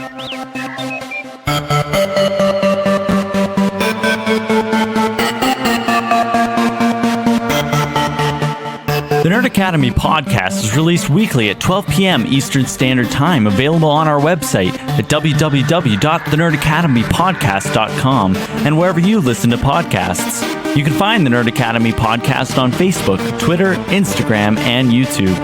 The Nerd Academy podcast is released weekly at 12 p.m. Eastern Standard Time, available on our website at www.thenerdacademypodcast.com and wherever you listen to podcasts. You can find the Nerd Academy podcast on Facebook, Twitter, Instagram, and YouTube.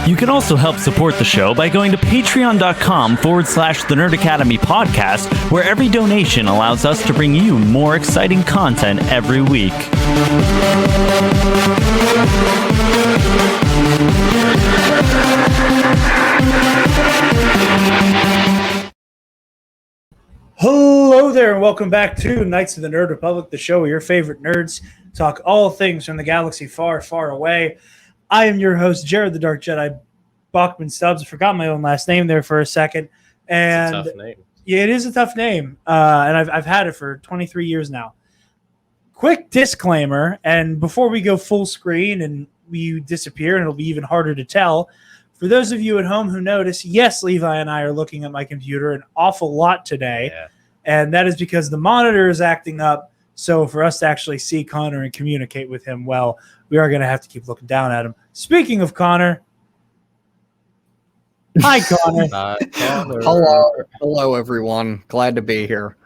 You can also help support the show by going to patreon.com/The Nerd Academy podcast, where every donation allows us to bring you more exciting content every week. Hello there, and welcome back to Knights of the Nerd Republic, the show where your favorite nerds talk all things from the galaxy far, far away. I am your host, Jared the Dark Jedi Bachman Stubbs. I forgot my own last name there for a second. And it's a tough name. Yeah, it is a tough name, and I've had it for 23 years now. Quick disclaimer, and before we go full screen and we disappear, and it'll be even harder to tell, for those of you at home who notice, yes, Levi and I are looking at my computer an awful lot today, and that is because the monitor is acting up. So for us to actually see Connor and communicate with him, well, we are going to have to keep looking down at him. Speaking of Connor, hi, Connor. Connor. Hello, everyone. Glad to be here.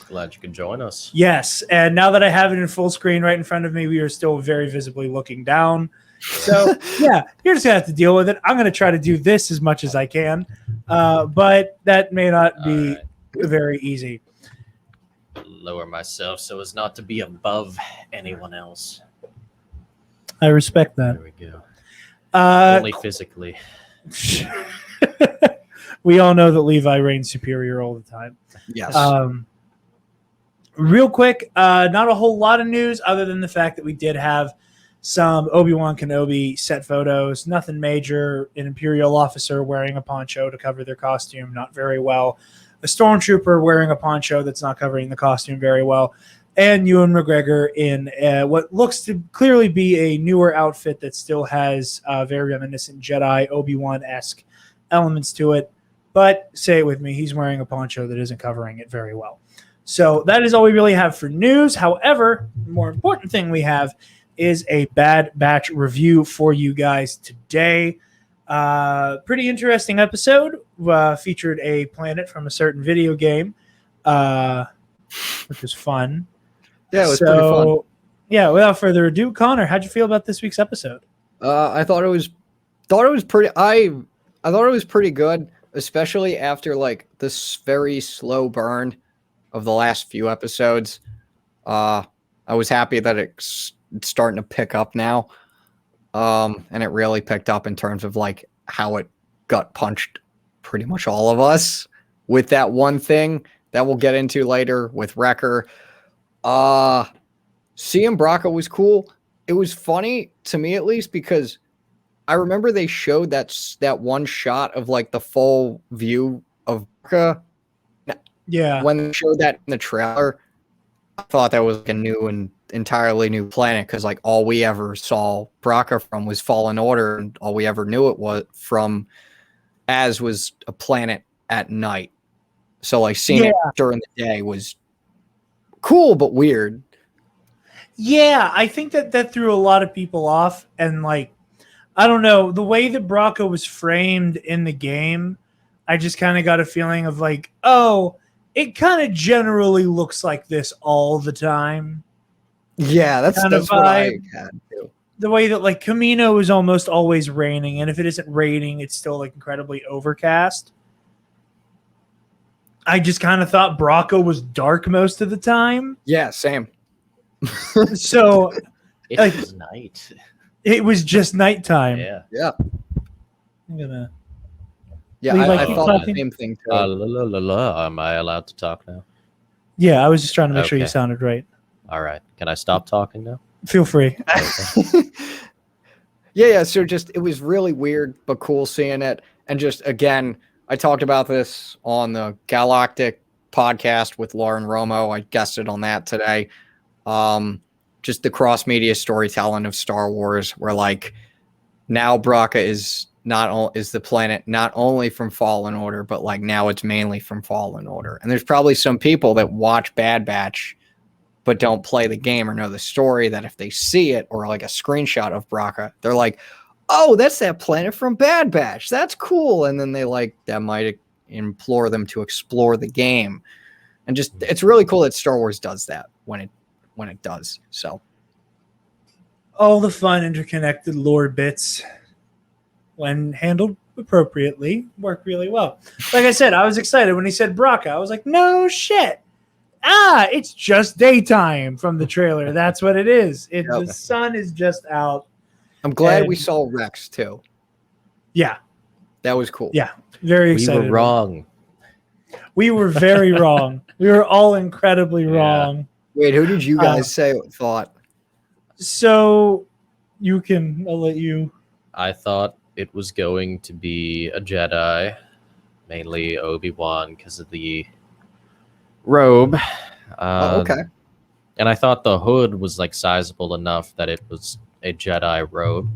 Glad you could join us. Yes, and now that I have it in full screen right in front of me, we are still very visibly looking down. So, yeah, you're just going to have to deal with it. I'm going to try to do this as much as I can, but that may not be very easy. Lower myself so as not to be above anyone else. I respect that. There we go. Only physically. We all know that Levi reigns superior all the time. Yes. Real quick, not a whole lot of news other than the fact that we did have some Obi-Wan Kenobi set photos. Nothing major. An Imperial officer wearing a poncho to cover their costume, not very well. A stormtrooper wearing a poncho that's not covering the costume very well. And Ewan McGregor in what looks to clearly be a newer outfit that still has very reminiscent Jedi Obi-Wan-esque elements to it. But say it with me, he's wearing a poncho that isn't covering it very well. So that is all we really have for news. However, the more important thing we have is a Bad Batch review for you guys today. Pretty interesting episode. Featured a planet from a certain video game, which was fun. Yeah, it was pretty fun. Yeah, without further ado, Connor, how'd you feel about this week's episode? I thought it was pretty. I thought it was pretty good, especially after like this very slow burn of the last few episodes. I was happy that it's starting to pick up now, and it really picked up in terms of like how it gut punched pretty much all of us with that one thing that we'll get into later with Wrecker. Seeing Braca was cool. It was funny to me, at least, because I remember they showed that one shot of like the full view of Braca. Yeah. When they showed that in the trailer, I thought that was like a new and entirely new planet, because like all we ever saw Braca from was Fallen Order, and all we ever knew it was from as was a planet at night. So like seeing it during the day was cool but weird. Yeah, I think that threw a lot of people off, and like I don't know, the way that Braca was framed in the game, I just kind of got a feeling of like, oh, it kind of generally looks like this all the time. Yeah, that's what I had too. The way that like Kamino is almost always raining, and if it isn't raining, it's still like incredibly overcast. I just kind of thought Braca was dark most of the time. Yeah, same. So it like, was night. It was just nighttime. Yeah. I'm gonna. Yeah, I thought the same thing too. Am I allowed to talk now? Yeah, I was just trying to make sure you sounded right. All right. Can I stop talking now? Feel free. Yeah. So just it was really weird but cool seeing it, and just again, I talked about this on the Galactic podcast with Lauren Romo. I guested on that today. Just the cross media storytelling of Star Wars, where like now Braca is is the planet not only from Fallen Order, but like now it's mainly from Fallen Order. And there's probably some people that watch Bad Batch but don't play the game or know the story, that if they see it or like a screenshot of Braca, they're like, oh, that's that planet from Bad Batch. That's cool. And then that might implore them to explore the game. And just, it's really cool that Star Wars does that when it does. So all the fun interconnected lore bits, when handled appropriately, work really well. Like I said, I was excited when he said Braca. I was like, no shit. It's just daytime from the trailer. That's what it is. The sun is just out. I'm glad we saw Rex too. Yeah. That was cool. Yeah. Very excited. We were wrong. We were very wrong. We were all incredibly wrong. Wait, who did you guys thought? So I'll let you. I thought it was going to be a Jedi, mainly Obi-Wan because of the robe. Okay. And I thought the hood was like sizable enough that it was a Jedi robe.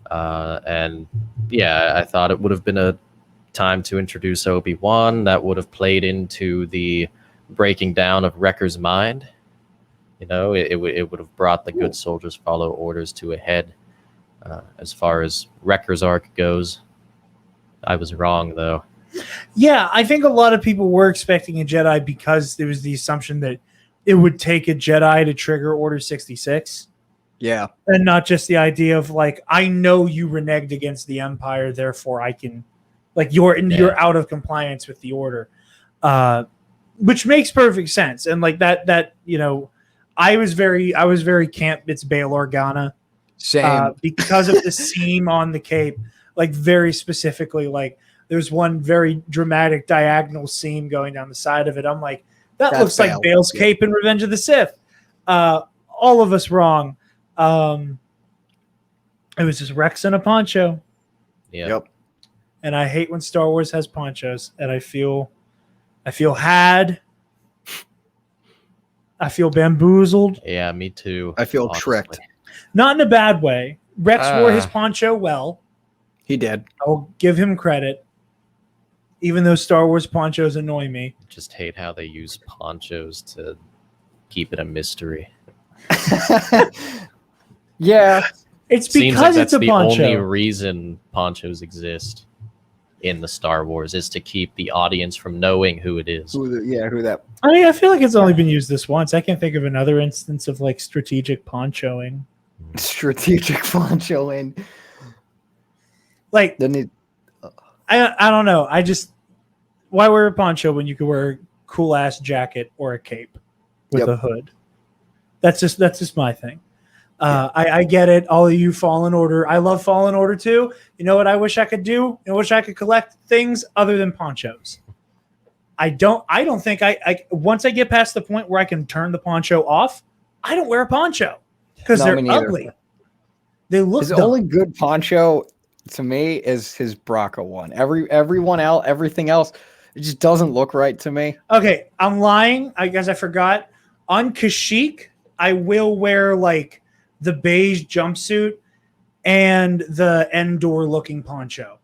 And yeah, I thought it would have been a time to introduce Obi-Wan that would have played into the breaking down of Wrecker's mind. You know, it would have brought the good soldiers follow orders to a head. As far as Wrecker's arc goes, I was wrong though. Yeah, I think a lot of people were expecting a Jedi because there was the assumption that it would take a Jedi to trigger Order 66. Yeah. And not just the idea of like, I know you reneged against the Empire, therefore I can, like, you're out of compliance with the Order, which makes perfect sense. And like that you know, I was very camp. It's Bail Organa, same because of the seam on the cape. Like very specifically, like there's one very dramatic diagonal seam going down the side of it. I'm like, that looks like Bail's cape in Revenge of the Sith. All of us wrong. It was just Rex in a poncho. Yeah. Yep. And I hate when Star Wars has ponchos, and I feel had. I feel bamboozled. Yeah, me too. I feel honestly. tricked. Not in a bad way. Rex wore his poncho well. He did. I'll give him credit. Even though Star Wars ponchos annoy me. Just hate how they use ponchos to keep it a mystery. Yeah. It's Seems because like it's that's a the poncho. only reason ponchos exist in the Star Wars is to keep the audience from knowing who it is. Who that? I mean, I feel like it's only been used this once. I can't think of another instance of like strategic ponchoing. Strategic ponchoing. Like, Didn't he? I don't know. Why wear a poncho when you could wear a cool ass jacket or a cape with a hood? That's just my thing. I get it. All of you Fallen Order. I love Fallen Order too. You know what I wish I could do? I wish I could collect things other than ponchos. I don't think I once I get past the point where I can turn the poncho off, I don't wear a poncho because they're ugly. They look dumb. Only good poncho to me is his Braca one. Everything else, it just doesn't look right to me. Okay, I'm lying. I guess I forgot. On Kashyyyk, I will wear like the beige jumpsuit and the Endor looking poncho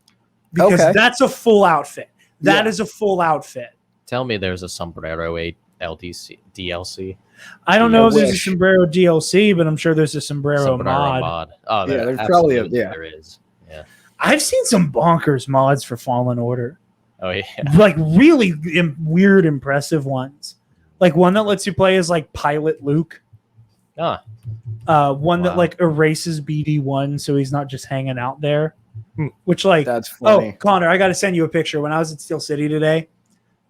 because that's a full outfit. That is a full outfit. Tell me there's a sombrero DLC. I don't know if there's a sombrero DLC, but I'm sure there's a sombrero mod. Oh, yeah, there's probably there is. Yeah, I've seen some bonkers mods for Fallen Order. Oh yeah, like really weird, impressive ones. Like one that lets you play as like Pilot Luke. One that like erases BD1 so he's not just hanging out there. Which like that's funny. Oh, Connor, I got to send you a picture. When I was at Steel City today,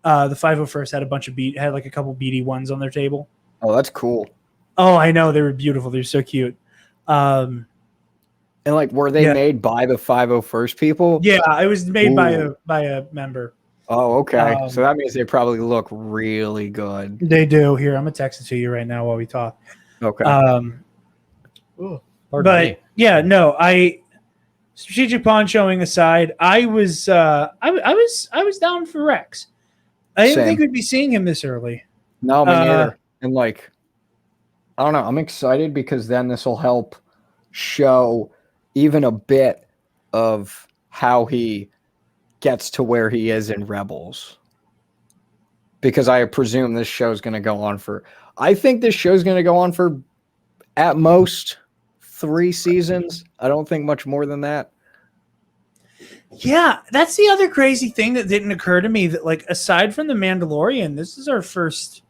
the 501st had like a couple BD1s on their table. Oh, that's cool. Oh, I know, they were beautiful. They're so cute. And like, were they made by the 501st people? Yeah, it was made by a member. Oh, okay. So that means they probably look really good. They do. Here, I'm gonna text it to you right now while we talk. Okay. But yeah, no, strategic ponchoing aside, I was down for Rex. I didn't think we'd be seeing him this early. No, me neither. And like, I don't know. I'm excited because then this will help show even a bit of how he gets to where he is in Rebels. Because I presume this show's going to go on for... I think this show's going to go on for, at most, 3 seasons. I don't think much more than that. Yeah, that's the other crazy thing that didn't occur to me, that like aside from The Mandalorian, this is our first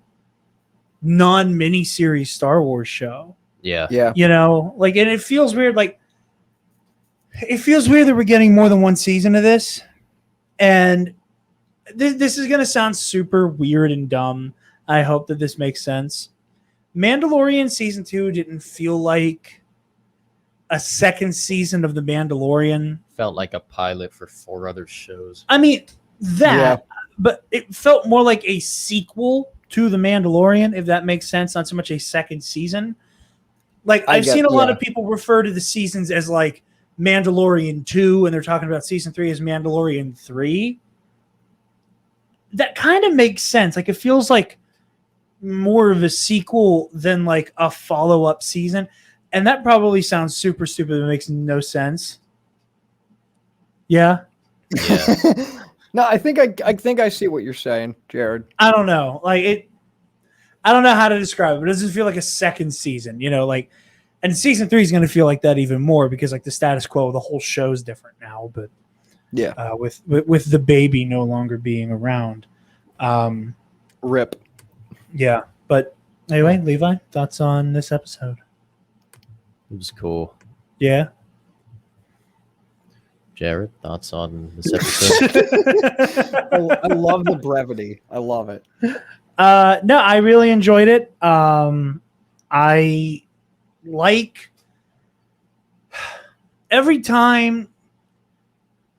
non-miniseries Star Wars show. Yeah. Yeah. You know, like, and it feels weird. Like, it feels weird that we're getting more than one season of this. And this is going to sound super weird and dumb. I hope that this makes sense. Mandalorian season 2 didn't feel like a second season of The Mandalorian. Felt like a pilot for 4 other shows. I mean, but it felt more like a sequel to The Mandalorian, if that makes sense. Not so much a second season. Like, I've seen a lot of people refer to the seasons as like Mandalorian 2, and they're talking about season 3 as Mandalorian 3. That kind of makes sense. Like, it feels like more of a sequel than like a follow-up season. And that probably sounds super stupid. It makes no sense. Yeah. Yeah. No, I think I see what you're saying, Jared. I don't know. Like, I don't know how to describe it, but it doesn't feel like a second season, you know, like, and season 3 is going to feel like that even more because like the status quo, the whole show's different now, but Yeah. with the baby no longer being around. Rip. Yeah. But anyway, Levi, thoughts on this episode? It was cool. Yeah. Jared, thoughts on this episode? I love the brevity. I love it. No, I really enjoyed it. I like every time.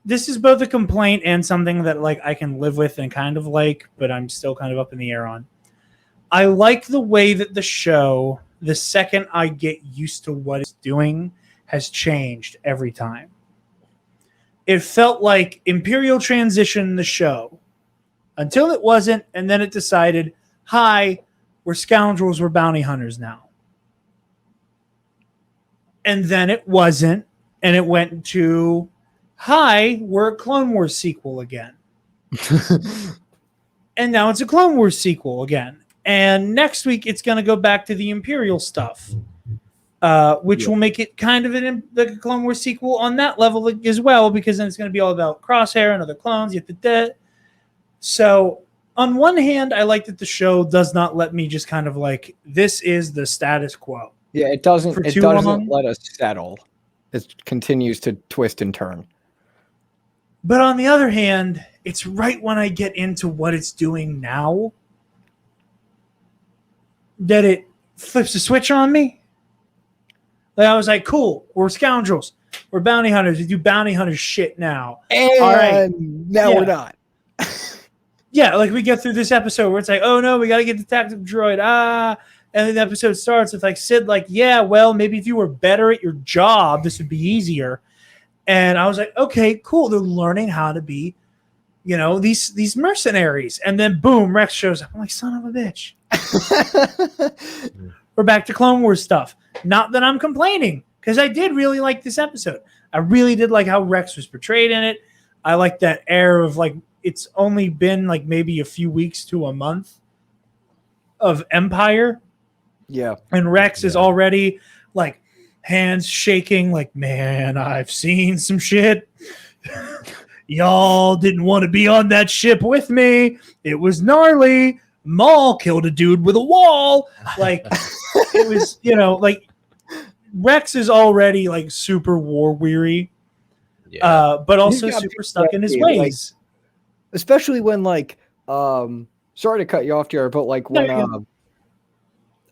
This is both a complaint and something that like I can live with and kind of like, but I'm still kind of up in the air on. I like the way that the show, the second I get used to what it's doing, has changed every time. It felt like Imperial transitioned the show until it wasn't, and then it decided, hi, we're scoundrels, we're bounty hunters now. And then it wasn't, and it went to, hi, we're a Clone Wars sequel again. And now it's a Clone Wars sequel again. And next week it's going to go back to the Imperial stuff, which will make it kind of the Clone Wars sequel on that level as well, because then it's going to be all about Crosshair and other clones. So on one hand, I like that the show does not let me just kind of like, this is the status quo. Yeah, it doesn't For too long. let us settle. It continues to twist and turn. But on the other hand, it's right when I get into what it's doing now that it flips a switch on me. Like, I was like, cool, we're scoundrels. We're bounty hunters. We do bounty hunter shit now. And all right. Now we're not. Yeah, like we get through this episode where it's like, oh no, we got to get the tactical droid. And then the episode starts with like Sid, like, yeah, well, maybe if you were better at your job, this would be easier. And I was like, okay, cool. They're learning how to be, you know, these mercenaries. And then boom, Rex shows up. I'm like, son of a bitch. We're back to Clone Wars stuff. Not that I'm complaining, because I did really like this episode. I really did like how Rex was portrayed in it. I like that air of like, it's only been like maybe a few weeks to a month of Empire. Yeah. And Rex is already like hands shaking, like, man, I've seen some shit. Y'all didn't want to be on that ship with me. It was gnarly. Maul killed a dude with a wall. Like, it was, you know, like Rex is already like super war weary, but also super stuck in his ways. Like, especially when like, sorry to cut you off, Jared, but like when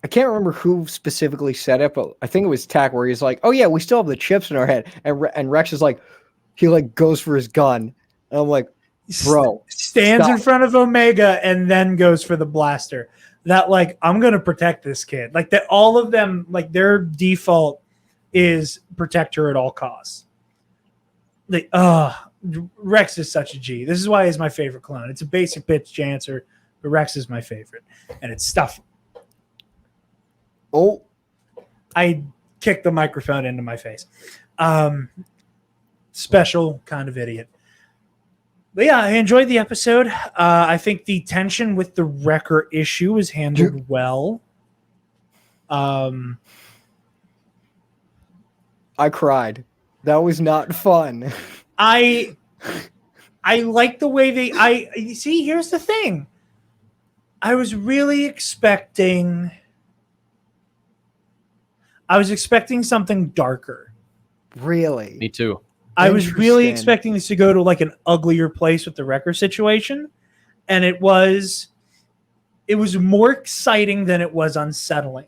I can't remember who specifically said it, but I think it was Tack, where he's like, "Oh yeah, we still have the chips in our head," and Rex is like, he like goes for his gun, and I'm like, bro, stands in front of Omega and then goes for the blaster. That like, I'm gonna protect this kid. Like that, all of them, like their default is protect her at all costs. Like, Rex is such a G. This is why he's my favorite clone. It's a basic bitch answer, but Rex is my favorite, and it's stuff. Oh, I kicked the microphone into my face. special kind of idiot. But yeah, I enjoyed the episode. I think the tension with the Wrecker issue was handled well. I cried. That was not fun. I like the way you see, here's the thing. I was expecting something darker. Really? Me too. I was really Interesting. expecting this to go to like an uglier place with the Wrecker situation, and it was more exciting than it was unsettling,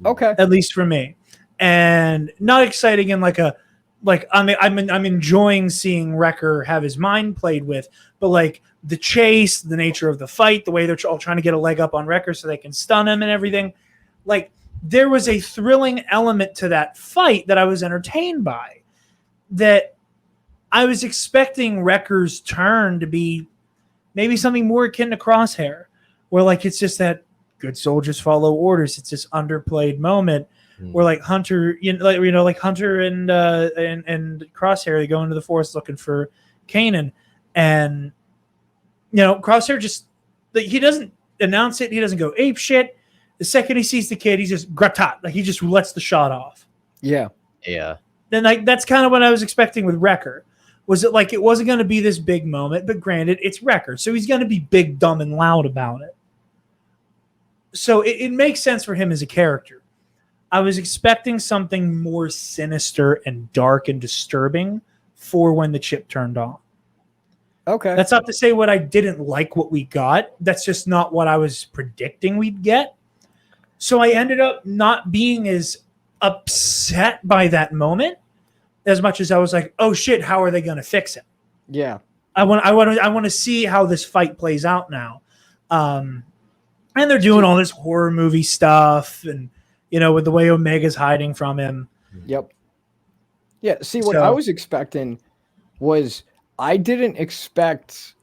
Okay. at least for me. And not exciting in I'm enjoying seeing Wrecker have his mind played with, but like the chase, the nature of the fight, the way they're all trying to get a leg up on Wrecker so they can stun him and everything, like there was a thrilling element to that fight that I was entertained by. That I was expecting Wrecker's turn to be maybe something more akin to Crosshair, where like it's just that good soldiers follow orders. It's this underplayed moment where like Hunter, like Hunter and Crosshair, they go into the forest looking for Kanan, and Crosshair just he doesn't announce it. He doesn't go ape shit. The second he sees the kid, he's just gratat, like he just lets the shot off. Yeah. Yeah. Then like that's kind of what I was expecting with Wrecker. Was it like it wasn't going to be this big moment, but granted, it's Wrecker, so he's going to be big, dumb, and loud about it. So it makes sense for him as a character. I was expecting something more sinister and dark and disturbing for when the chip turned on. Okay. That's not to say what I didn't like what we got. That's just not what I was predicting we'd get. So I ended up not being as upset by that moment as much as I was like, oh shit, how are they going to fix it? Yeah. I want to see how this fight plays out now. And they're doing all this horror movie stuff and with the way Omega's hiding from him. Yep. Yeah. See, what I was expecting was I didn't expect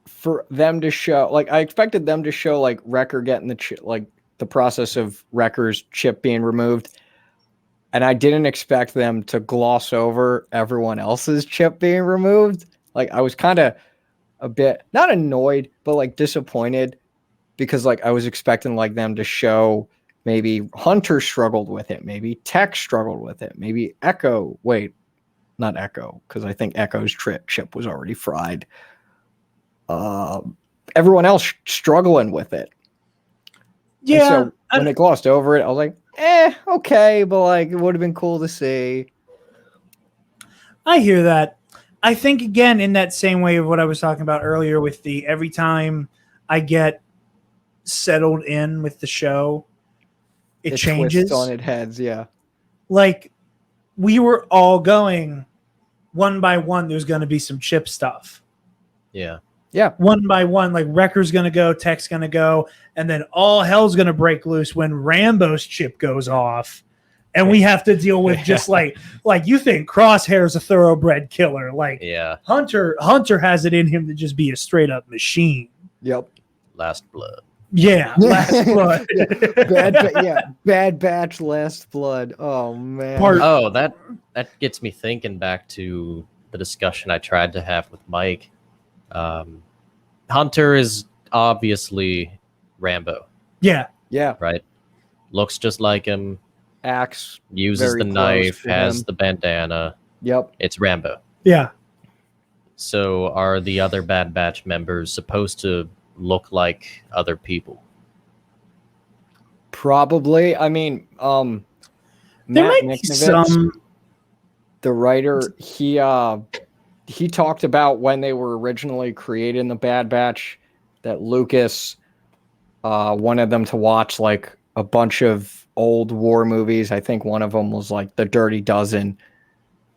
for them to show, like, I expected them to show like Wrecker getting the process of Wrecker's chip being removed. And I didn't expect them to gloss over everyone else's chip being removed. Like, I was kind of a bit, not annoyed, but like disappointed because like I was expecting like them to show maybe Hunter struggled with it. Maybe Tech struggled with it. Maybe Echo, not Echo, because I think Echo's chip was already fried. Everyone else struggling with it. Yeah. And so when they glossed over it, I was like, okay, but like it would have been cool to see. I hear that. I think again in that same way of what I was talking about earlier with the every time I get settled in with the show, it changes on its heads. Yeah. Like we were all going one by one. There's going to be some chip stuff. Yeah. Yeah. One by one, like Wrecker's going to go, Tech's going to go, and then all hell's going to break loose when Rambo's chip goes off. And we have to deal with just like you think Crosshair's a thoroughbred killer. Like Yeah. Hunter has it in him to just be a straight up machine. Yep. Last Blood. Yeah. Last Blood. Bad Batch, Last Blood. Oh man. Oh, that gets me thinking back to the discussion I tried to have with Mike. Hunter is obviously Rambo, Yeah. Yeah. right? Looks just like him, Axe. uses Very the close knife, to has him. the bandana. Yep. It's Rambo. Yeah. So are the other Bad Batch members supposed to look like other people? Probably. I mean, There Matt might be Micknovich, some. the writer, he talked about when they were originally creating the Bad Batch that Lucas wanted them to watch like a bunch of old war movies. I think one of them was like The Dirty Dozen.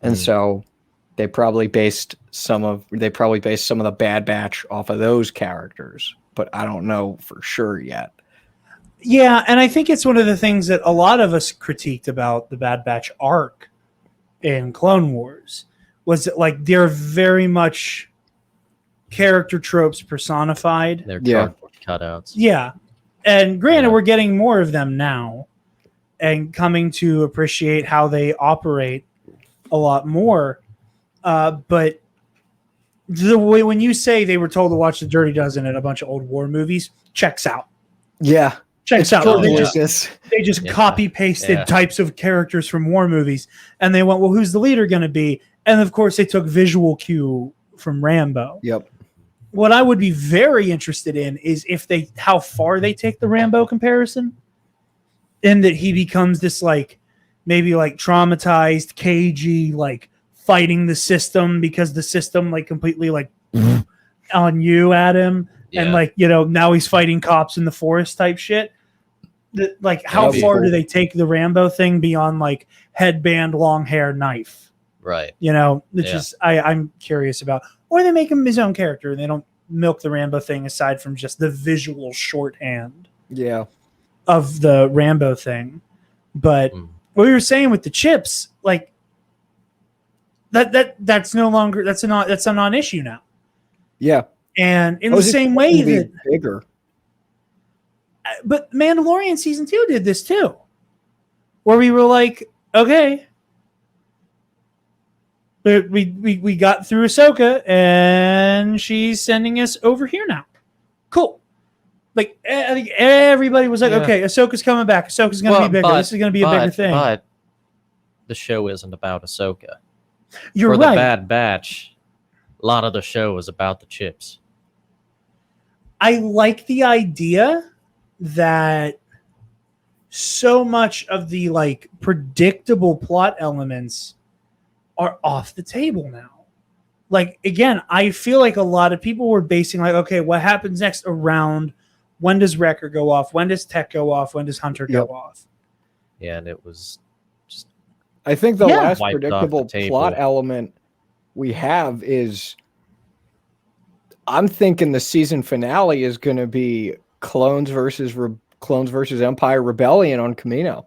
And so they probably based some of the Bad Batch off of those characters, but I don't know for sure yet. Yeah, and I think it's one of the things that a lot of us critiqued about the Bad Batch arc in Clone Wars was that like they're very much character tropes personified. They're Yeah. cardboard cutouts. Yeah. And granted, Yeah. we're getting more of them now and coming to appreciate how they operate a lot more. But the way when you say they were told to watch The Dirty Dozen and a bunch of old war movies, checks out. Yeah. Checks out. George They Lucas. just Yeah. copy pasted Yeah. types of characters from war movies, and they went, well, who's the leader going to be? And of course, they took visual cue from Rambo. Yep. What I would be very interested in is how far they take the Rambo comparison, and that he becomes this maybe traumatized, cagey, fighting the system because the system completely on you at him. Yeah. And now he's fighting cops in the forest type shit. How That'd be far do cool. they take the Rambo thing beyond headband, long hair, knife? Right. Which Yeah. is I'm curious about. Or they make him his own character and they don't milk the Rambo thing aside from just the visual shorthand Yeah. of the Rambo thing. But what we were saying with the chips, that's no longer that's a non-issue now. Yeah. And in I the was same expecting way to be that bigger. but Mandalorian season 2 did this too. Where we were like, okay, we got through Ahsoka and she's sending us over here now. Cool. I think everybody was like, Yeah. okay, Ahsoka's coming back. Ahsoka's going to be bigger. This is going to be a bigger thing. But the show isn't about Ahsoka. You're For right. the Bad Batch, a lot of the show is about the chips. I like the idea that so much of the predictable plot elements are off the table now. Again, I feel like a lot of people were basing okay, what happens next around when does Wrecker go off? When does Tech go off? When does Hunter go off? Yeah, and it was just I think the Yeah. last Wiped off the predictable table. plot element we have is I'm thinking the season finale is going to be clones versus Empire Rebellion on Camino.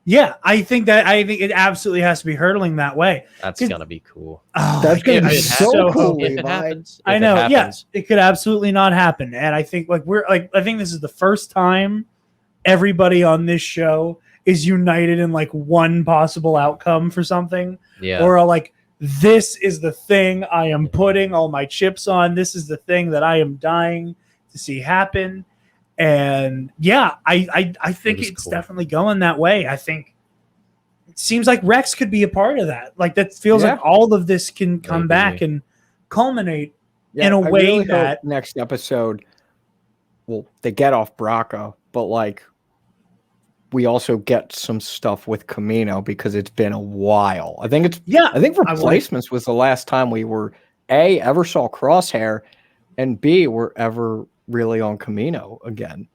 Yeah, I think it absolutely has to be hurtling that way. that's 'Cause- gonna be cool. Oh, That's going to I be get so so cool. If it Levi. happens, I if know, it yeah, happens, it could absolutely not happen. And I think I think this is the first time everybody on this show is united in one possible outcome for something. yeah, Or this is the thing I am putting all my chips on. This is the thing that I am dying to see happen. And yeah, I think was it's cool. definitely going that way. I think it seems like Rex could be a part of that. That feels Yeah. like all of this can come Maybe. back and culminate. Yeah, in a I way really hope that- next episode, well, they get off Braca, but we also get some stuff with Camino because it's been a while. I think Yeah, Replacements was the last time we were ever saw Crosshair, and B were ever really on Camino again.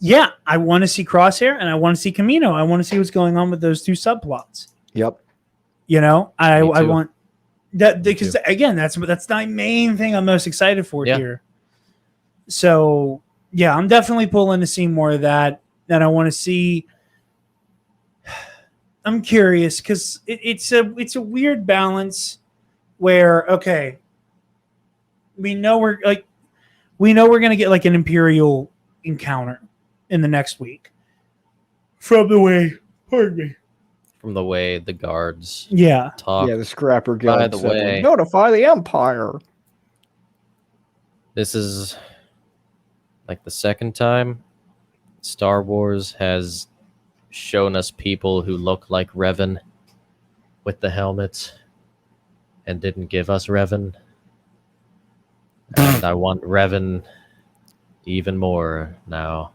yeah. I want to see Crosshair and I want to see Camino. I want to see what's going on with those two subplots. Yep. I Me too. want that because again, that's my main thing I'm most excited for Yeah. here. So yeah, I'm definitely pulling to see more of that, and I want to see. I'm curious because it's a weird balance where we know we're gonna get an Imperial encounter in the next week from the way. Pardon me. from the way the guards Yeah. talk. Yeah, the Scrapper Guild By the said, way- notify the Empire. This is the second time Star Wars has shown us people who look like Revan with the helmets and didn't give us Revan. And I want Revan even more now.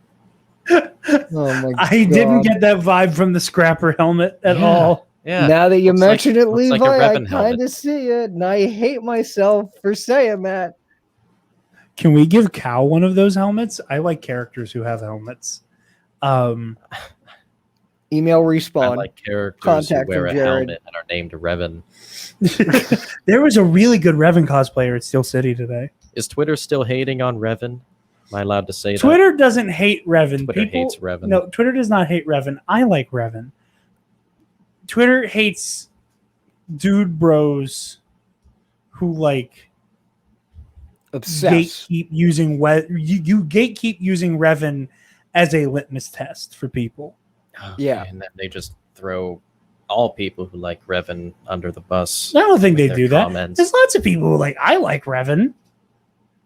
Oh my I didn't God. get that vibe from the Scrapper helmet at Yeah. all. Yeah. Now that you Looks like- mention it, looks Levi, like a I Revan kind helmet. of see it, and I hate myself for saying that. Can we give Cal one of those helmets? I like characters who have helmets. Email I respawn. like characters who Contact wear a from Jared. helmet and are named Revan. There was a really good Revan cosplayer at Steel City today. Is Twitter still hating on Revan? Am I allowed to say Twitter doesn't hate Revan. Twitter hates Revan. No, Twitter does not hate Revan. I like Revan. Twitter hates dude bros who Obsessed. gatekeep using you gatekeep using Revan as a litmus test for people. that? Yeah. And then they just throw all people who like Revan under the bus. I don't think with they their do that. comments. There's lots of people who I like Revan.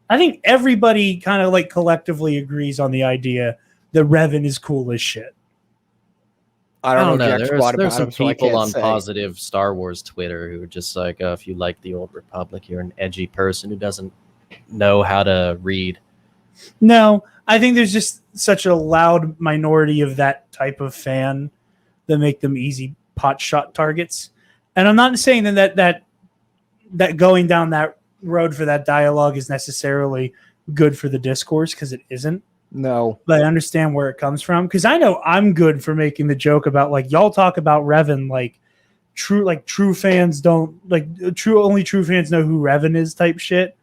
I think everybody kind of collectively agrees on the idea that Revan is cool as shit. I don't know jack There's, squat there's about some him, so I people can't on say. positive Star Wars Twitter who are just like, oh, if you like the Old Republic, you're an edgy person who doesn't know how to read. No, I think there's just such a loud minority of that type of fan that make them easy pot shot targets. And I'm not saying that going down that road for that dialogue is necessarily good for the discourse, because it isn't. No. But I understand where it comes from, because I know I'm good for making the joke about y'all talk about Revan true fans don't only true fans know who Revan is type shit.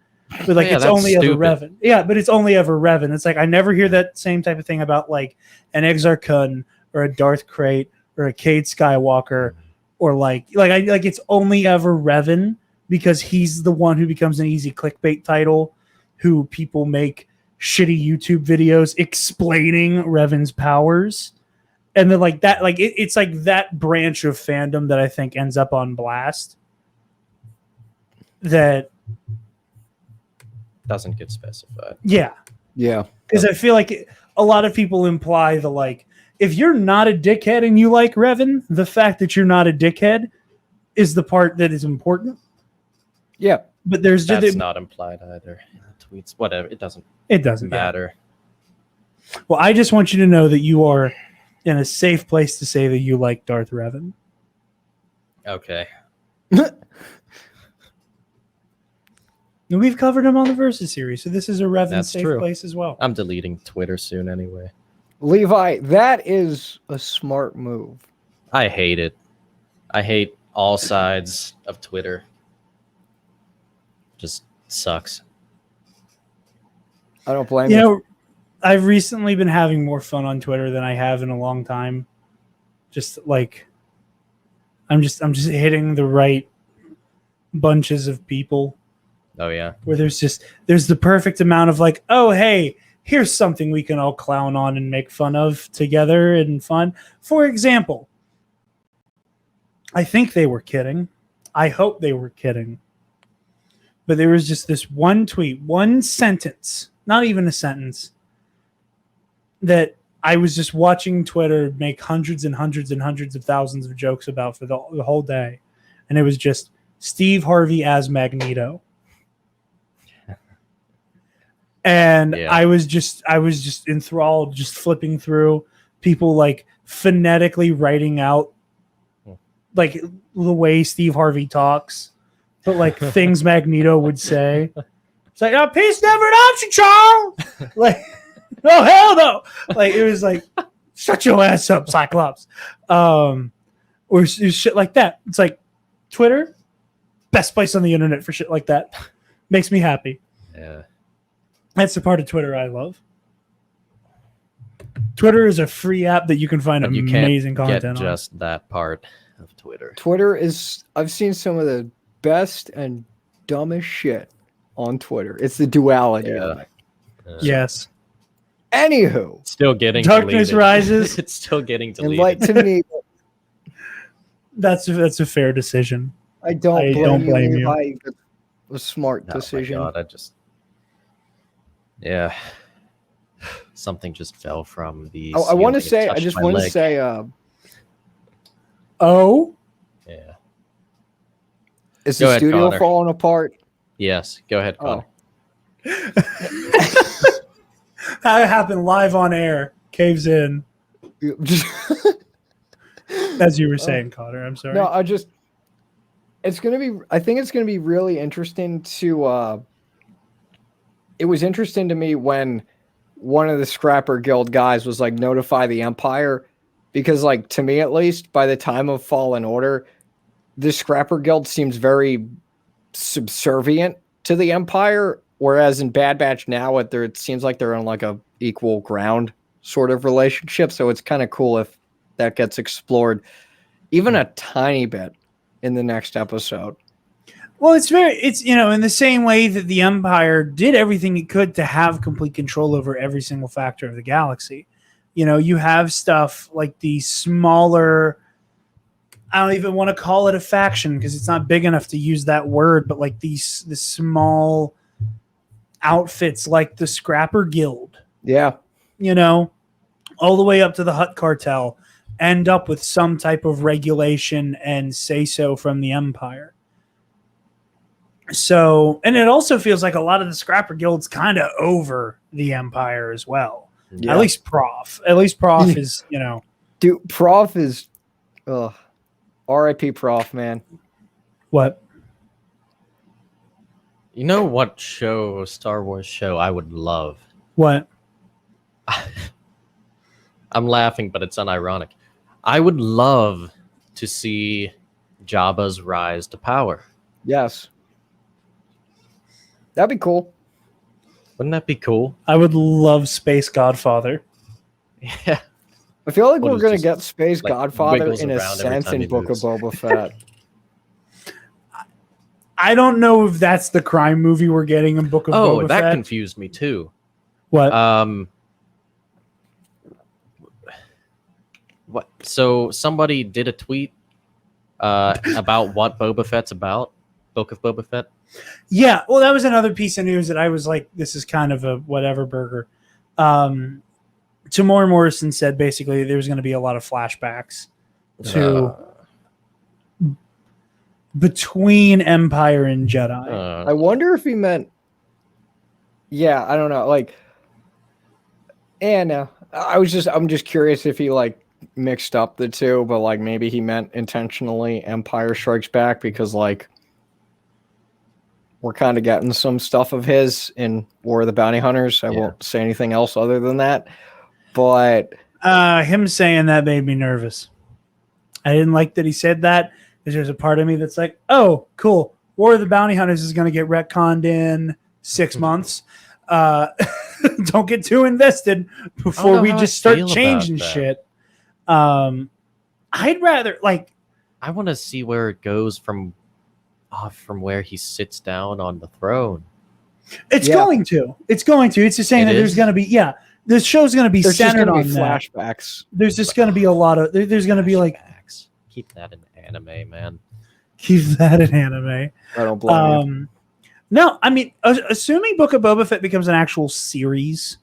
But Yeah, it's that's only ever stupid. Revan. Yeah, but it's only ever Revan. It's I never hear that same type of thing about an Exar Kun or a Darth Krayt or a Cade Skywalker or it's only ever Revan, because he's the one who becomes an easy clickbait title, who people make shitty YouTube videos explaining Revan's powers. And then it's that branch of fandom that I think ends up on blast. That Doesn't get specified. yeah. Yeah. Because I feel like a lot of people imply if you're not a dickhead and you like Revan, the fact that you're not a dickhead is the part that is important. Yeah. But there's That's just not implied either. Tweets, whatever. It doesn't matter. matter. Well, I just want you to know that you are in a safe place to say that you like Darth Revan. Okay. And we've covered him on the Versus series, so this is a Revan That's safe true. place as well. I'm deleting Twitter soon anyway. Levi, that is a smart move. I hate it. I hate all sides of Twitter. Just sucks. I don't blame You you. know, I've recently been having more fun on Twitter than I have in a long time. Just I'm just hitting the right bunches of people Oh yeah. where there's the perfect amount of oh, hey, here's something we can all clown on and make fun of together and fun. For example, I think they were kidding. I hope they were kidding. But there was just this one tweet, one sentence, not even a sentence, that I was just watching Twitter make hundreds and hundreds and hundreds of thousands of jokes about for the whole day. And it was just Steve Harvey as Magneto. And Yeah. I was just enthralled, just flipping through people phonetically writing out the way Steve Harvey talks, but things Magneto would say. It's peace never an option, Charles. Oh hell no! It was shut your ass up, Cyclops. Or shit like that. It's Twitter, best place on the internet for shit like that. Makes me happy. Yeah. That's the part of Twitter I love. Twitter is a free app that you can find But you amazing can't get content on. just that part of Twitter. Twitter is, I've seen some of the best and dumbest shit on Twitter. It's the duality of it. Yes. Anywho, Still getting Darkness deleted. Rises. It's still getting deleted. enlighten me. That's a fair decision. I don't I blame, don't blame you. you. Levi. That's a smart Oh my decision. God, yeah. Something just fell from the. Oh, I want to ceiling say, and I just touched my want to leg. say, Oh, Yeah. is Go the ahead, studio Connor. falling apart? Yes. Go ahead, Connor. that happened live on air. Caves in, as you were saying, Connor. I'm sorry. No, I think it's gonna be really interesting to it was interesting to me when one of the Scrapper Guild guys was notify the Empire, because to me at least, by the time of Fallen Order, the Scrapper Guild seems very subservient to the Empire, whereas in Bad Batch now it seems like they're on a equal ground sort of relationship. So it's kind of cool if that gets explored even a tiny bit in the next episode. Well, it's in the same way that the Empire did everything it could to have complete control over every single factor of the galaxy. You have stuff like the smaller, I don't even want to call it a faction because it's not big enough to use that word, but like the small outfits like the Scrapper Guild, Yeah. you know, all the way up to the Hutt Cartel, end up with some type of regulation and say so from the Empire. So, and it also feels like a lot of the Scrapper Guild's kind of over the Empire as well. Yeah. At least Prof. At least Prof is, you know. Dude, Prof is R.I.P. Prof, man. What? You know what show, Star Wars show, I would love? What? I'm laughing, but it's unironic. I would love to see Jabba's rise to power. Yes. That'd be cool. Wouldn't that be cool? I would love Space Godfather. Yeah. I feel like What we're is going to just, get Space like, Godfather wiggles in a around every sense time in he Book of moves. Boba Fett. I don't know if that's the crime movie we're getting in Book of Oh, Boba that Fett. confused me too. What? What? So somebody did a tweet about what Boba Fett's about. Book of Boba Fett. Yeah, well, that was another piece of news that I was like, this is kind of a whatever burger. Tamora Morrison said basically there's going to be a lot of flashbacks to between Empire and Jedi. I wonder if he meant. Yeah, I don't know. Like, and I'm just curious if he like mixed up the two, but like maybe he meant intentionally Empire Strikes Back because like we're kind of getting some stuff of his in War of the Bounty Hunters. I won't say anything else other than that. But him saying that made me nervous. I didn't like that he said that because there's a part of me that's like, oh, cool. War of the Bounty Hunters is going to get retconned in 6 months. Don't get too invested before we just start changing shit. I'd rather like. I want to see where it goes from where he sits down on the throne. It's going to. It's just saying that there's going to be this show's going to be centered on flashbacks. There's just going to be a lot of there's going to be like keep that in anime, man. Keep that in anime. I don't blame you. No, I mean, assuming Book of Boba Fett becomes an actual series,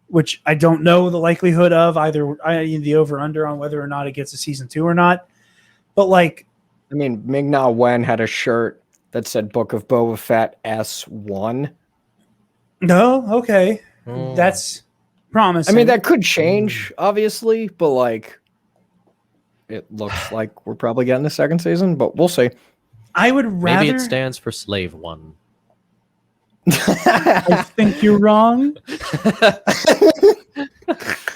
which I don't know the likelihood of either the over under on whether or not it gets a season 2 or not. But like, I mean, Ming-Na Wen had a shirt that said Book of Boba Fett S1. No, okay. That's promising. I mean, that could change, obviously, but like, it looks like we're probably getting a second season, but we'll see. I would rather. Maybe it stands for Slave One. I think you're wrong.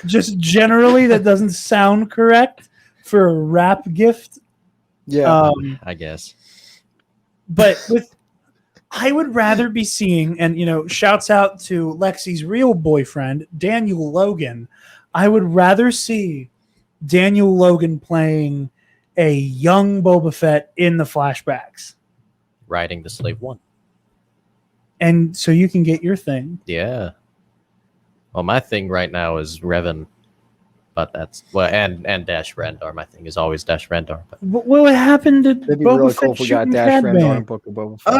Just generally, that doesn't sound correct for a rap gift. Yeah, I guess. But I would rather be seeing, and shouts out to Lexi's real boyfriend, Daniel Logan. I would rather see Daniel Logan playing a young Boba Fett in the flashbacks. Riding the Slave One. And so you can get your thing. Yeah. Well, my thing right now is Revan. But that's and Dash Rendar. My thing is always Dash Rendar. But... What happened to it'd be Boba really Fett cool if we got shooting Dash Cad Rendar Bane? in Book of Boba Fett.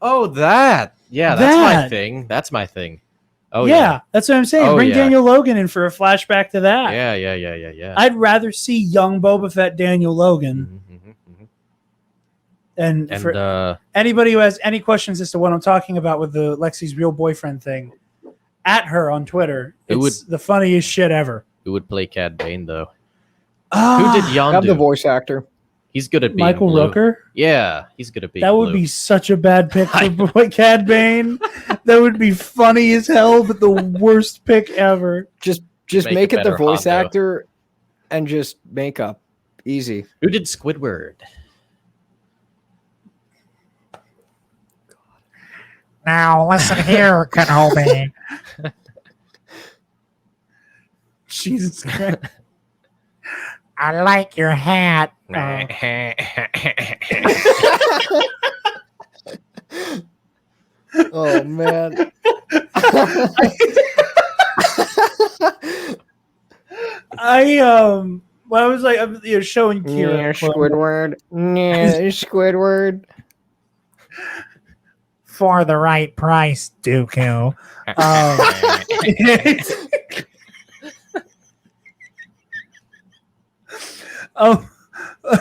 Oh, that. Yeah, that's my thing. That's my thing. Oh yeah, that's what I'm saying. Bring yeah. Daniel Logan in for a flashback to that. Yeah. I'd rather see young Boba Fett Daniel Logan. And for anybody who has any questions as to what I'm talking about with the Lexi's real boyfriend thing, at her on Twitter. It's the funniest shit ever. Who would play Cad Bane though? Who Who did Yondu? Have the voice actor. He's good at being Michael blue. Rooker? Yeah, he's good at being That would blue. be such a bad pick for Cad Bane. That would be funny as hell, but the worst pick ever. Just Make make a it the better voice Hondo. actor and just makeup. Easy. Who did Squidward? Now listen here, Kenobi. Jesus Christ. I like your hat. Oh man. Well, I was like, showing Kira. Yeah, Clone Squidward. Yeah, Squidward. For the right price, Dooku. I've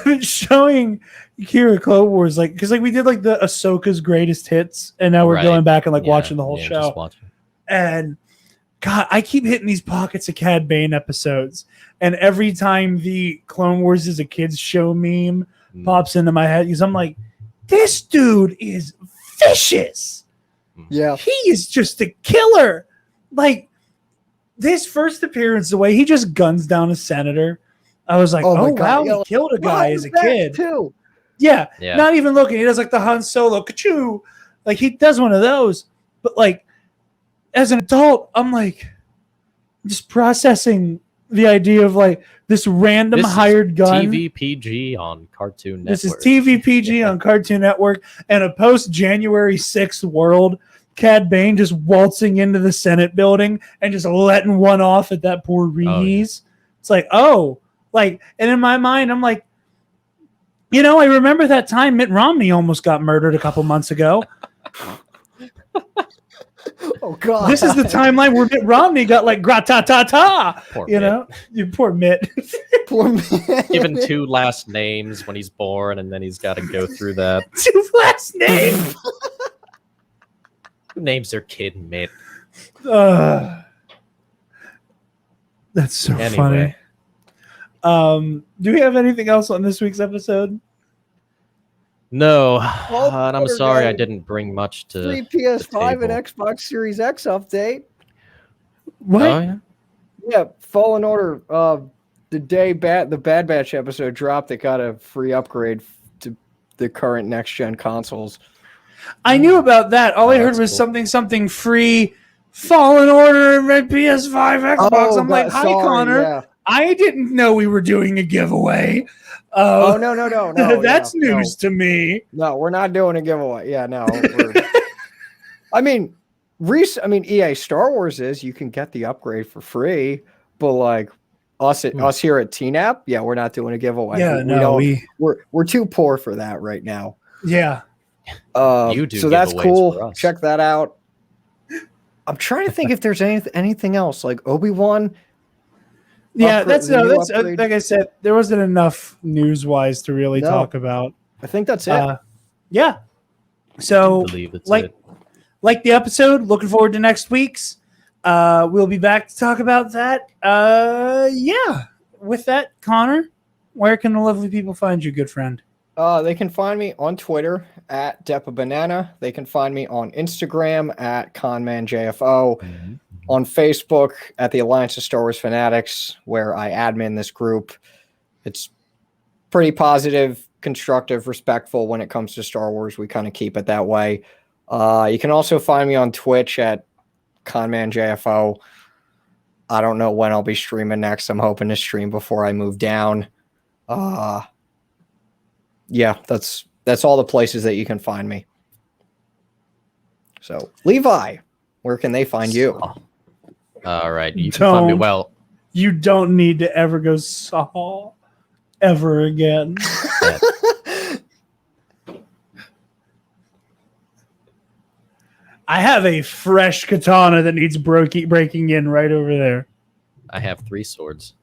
been showing Kira Clone Wars, like, because like we did like the Ahsoka's greatest hits, and now we're Right. going back and like Yeah, watching the whole yeah, show. just watching. And God, I keep hitting these pockets of Cad Bane episodes, and every time the Clone Wars is a kids show meme pops into my head, because I'm like, this dude is vicious. Yeah. He is just a killer. Like this first appearance, the way he just guns down a senator, I was like, Oh my oh, God, wow, yeah, he killed a guy as a that kid. too. Yeah, Yeah. not even looking. He does like the Han Solo ka-choo. Like he does one of those. But like as an adult, I'm like just processing the idea of like this random This is hired gun. TVPG on Cartoon Network. This is TVPG on Cartoon Network, and a post January 6th world. Cad Bane just waltzing into the Senate building and just letting one off at that poor Reese. It's like, oh, like, and in my mind, I'm like, I remember that time Mitt Romney almost got murdered a couple months ago. Oh God. This is the timeline where Mitt Romney got like grata-ta-ta. Poor You Mitt. know, you poor Mitt. Poor man. Given 2 last names when he's born, and then he's got to go through that. 2 last names. Who names their kid Mitt? That's so Anyway. funny. Do we have anything else on this week's episode? No, Well, and I'm better sorry I game. didn't bring much to. Free PS5 and table. Xbox Series X update. What? Oh, yeah? Yeah, Fallen Order. The day the Bad Batch episode dropped, it got a free upgrade to the current next gen consoles. I knew about that. All I heard that's was cool. something free. Fallen Order and Red PS5 Xbox. I'm like, hi, Connor. Yeah. I didn't know we were doing a giveaway. Oh no! That's yeah, news to me. No, we're not doing a giveaway. Yeah, no. I mean, EA Star Wars is you can get the upgrade for free, but like us here at TNAP, yeah, we're not doing a giveaway. Yeah, we're too poor for that right now. yeah. You do so that's giveaways for cool. us. Check that out. I'm trying to think if there's anything else like Obi-Wan. Yeah, Upgrade- that's the new like I said, there wasn't enough news-wise to really No. talk about. I think that's it. Yeah. I So, believe it's like- it. like the episode, looking forward to next week's. We'll be back to talk about that. Yeah. With that, Connor, where can the lovely people find you, good friend? They can find me on Twitter at DepaBanana. They can find me on Instagram at ConmanJFO. On Facebook at the Alliance of Star Wars Fanatics, where I admin this group. It's pretty positive, constructive, respectful when it comes to Star Wars. We kind of keep it that way. You can also find me on Twitch at ConmanJFO. I don't know when I'll be streaming next. I'm hoping to stream before I move down. Yeah, that's all the places that you can find me. So, Levi, where can they find you? All right, you can find me Don't. well. You don't need to ever go Saw ever again. I have a fresh katana that needs breaking in right over there. I have 3 swords.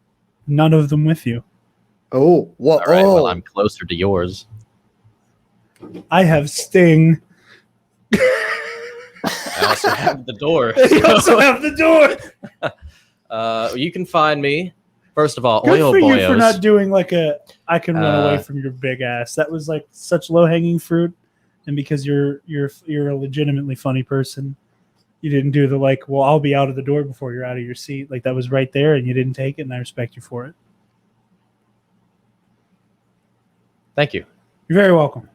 None of them with you. Oh, well, All right, well, I'm closer to yours. I have Sting. I also have the door. You also have the door. You can find me. First of all, Good Oyo for you for Boyos. not doing like a I can run away Uh, from your big ass. That was like such low hanging fruit, and because you're a legitimately funny person, you didn't do the like. Well, I'll be out of the door before you're out of your seat. Like that was right there, and you didn't take it, and I respect you for it. Thank you. You're very welcome.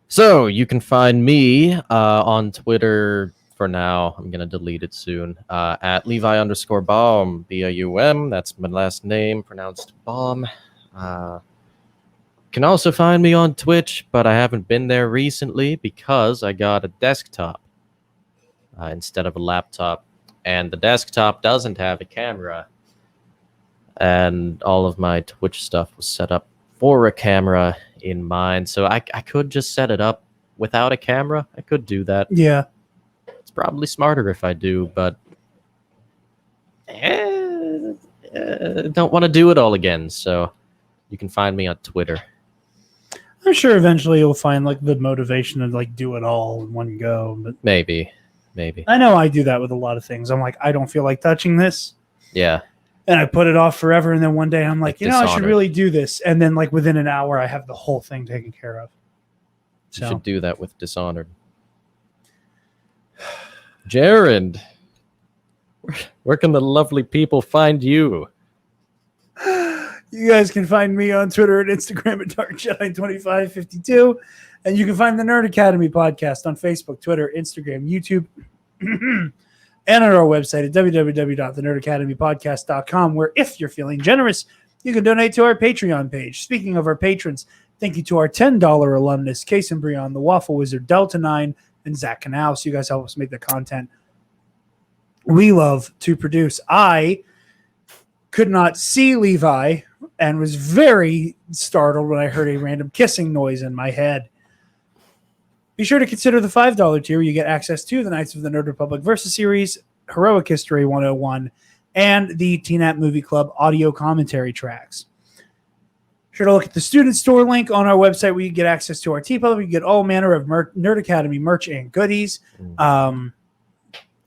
So you can find me on Twitter for now. I'm gonna delete it soon. At Levi_Baum, BAUM. That's my last name, pronounced Baum. Can also find me on Twitch, but I haven't been there recently because I got a desktop instead of a laptop, and the desktop doesn't have a camera. and all of my Twitch stuff was set up for a camera in mind. So I could just set it up without a camera. I could do that. Yeah. It's probably smarter if I do, but don't want to do it all again. So you can find me on Twitter. I'm sure eventually you'll find like the motivation to like do it all in one go. But Maybe. I know I do that with a lot of things. I'm like, I don't feel like touching this. Yeah. And I put it off forever. And then one day I'm like, Like I should Dishonored. really do this. And then like within an hour, I have the whole thing taken care of. You So should do that with Dishonored. Jared, where can the lovely people find you? you guys can find me on Twitter and Instagram at DarkJedi2552. And you can find the Nerd Academy podcast on Facebook, Twitter, Instagram, YouTube, and on our website at www.thenerdacademypodcast.com, where if you're feeling generous, you can donate to our Patreon page. Speaking of our patrons, thank you to our $10 alumnus, Case and Brion, the Waffle Wizard, Delta 9, and Zach Knaus. You guys help us make the content we love to produce. I could not see Levi and was very startled when I heard a random kissing noise in my head. Be sure to consider the $5 tier. You get access to the Knights of the Nerd Republic Versus Series, Heroic History 101, and the TNAP Movie Club audio commentary tracks. Be sure to look at the student store link on our website where you get access to our TeePublic. You get all manner of Nerd Academy merch and goodies.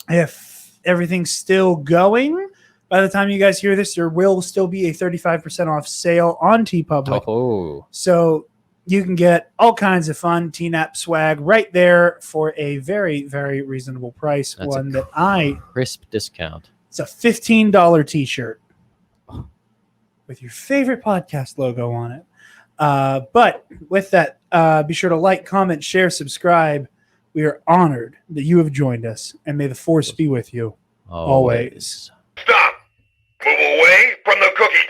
If everything's still going, by the time you guys hear this, there will still be a 35% off sale on TeePublic. Oh, So you can get all kinds of fun TNAP swag right there for a very, very reasonable price. That's One a that I, crisp discount. it's a $15 t-shirt with your favorite podcast logo on it. But with that, be sure to like, comment, share, subscribe. We are honored that you have joined us, and may the force be with you always. Stop! Move away from the cookie.